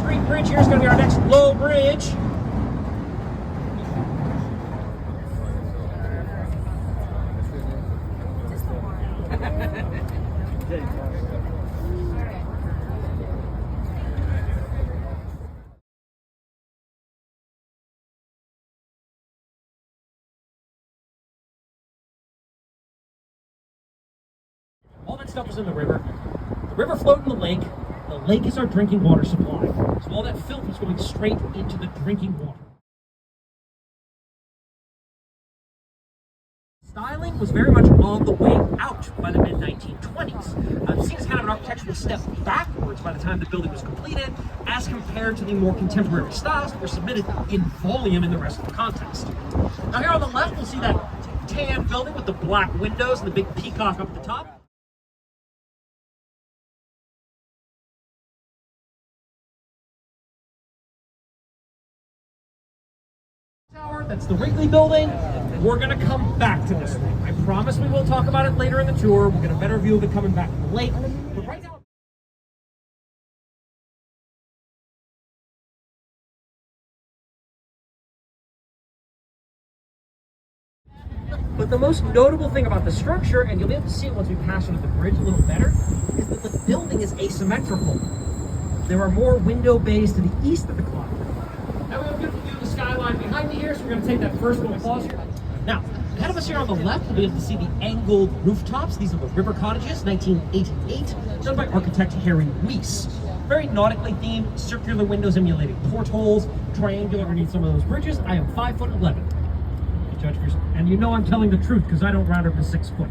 Street Bridge here is going to be our next low bridge. All that stuff is in the river. The river flowed in the lake. The lake is our drinking water supply. So all that filth is going straight into the drinking water. Styling was very much on the way out by the mid-1920s. Seen as kind of an architectural step backwards by the time the building was completed, as compared to the more contemporary styles that were submitted in volume in the rest of the context. Now here on the left, we'll see that tan building with the black windows and the big peacock up at the top. Tower, that's the Wrigley building. We're going to come back to this one. I promise we will talk about it later in the tour. We'll get a better view of it coming back from the lake. But right now, but the most notable thing about the structure, and you'll be able to see it once we pass under the bridge a little better, is that the building is asymmetrical. There are more window bays to the east of the clock. Now we have a beautiful view of the skyline behind me here, so we're going to take that first little pause here. Now, ahead of us here on the left, we'll be able to see the angled rooftops. These are the River Cottages, 1988, done by architect Harry Weiss. Very nautically themed, circular windows emulating portholes, triangular underneath some of those bridges. I am 5'11". Judge for yourself. And you know I'm telling the truth because I don't round up to 6 foot.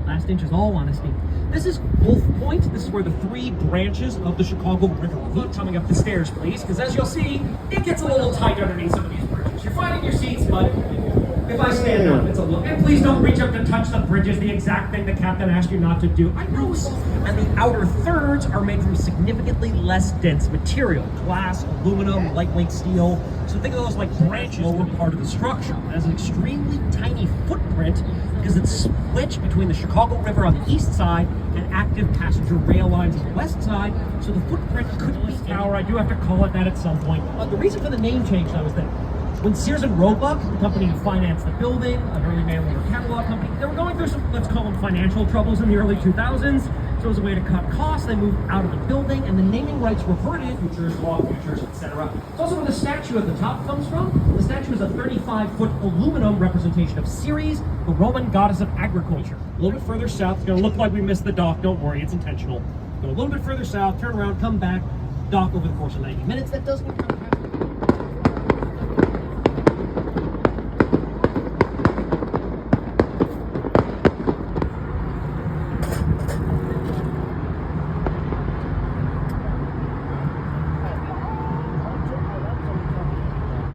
Last inch is all honesty. This is Wolf Point. This is where the 3 branches of the Chicago River meet. Coming up the stairs, please, because as you'll see, it gets a little tight underneath some of these bridges. You're finding your seats, but if I stand up, it's a little... And please don't reach up to touch the bridges, the exact thing the captain asked you not to do. I know. And the outer thirds are made from significantly less dense material. Glass, aluminum, lightweight steel. So think of those like branches, lower part of the structure. It has an extremely tiny footprint because it's wedged between the Chicago River on the east side and active passenger rail lines on the west side. So the footprint could be tower. I do have to call it that at some point. The reason for the name change, though, is that when Sears and Roebuck, the company who financed the building, an early mail-order catalog company, they were going through some, let's call them financial troubles in the early 2000s. So as a way to cut costs, they moved out of the building, and the naming rights reverted, futures, law, futures, etc. It's also where the statue at the top comes from. The statue is a 35-foot aluminum representation of Ceres, the Roman goddess of agriculture. A little bit further south, it's going to look like we missed the dock. Don't worry, it's intentional. Go a little bit further south, turn around, come back, dock over the course of 90 minutes. That does become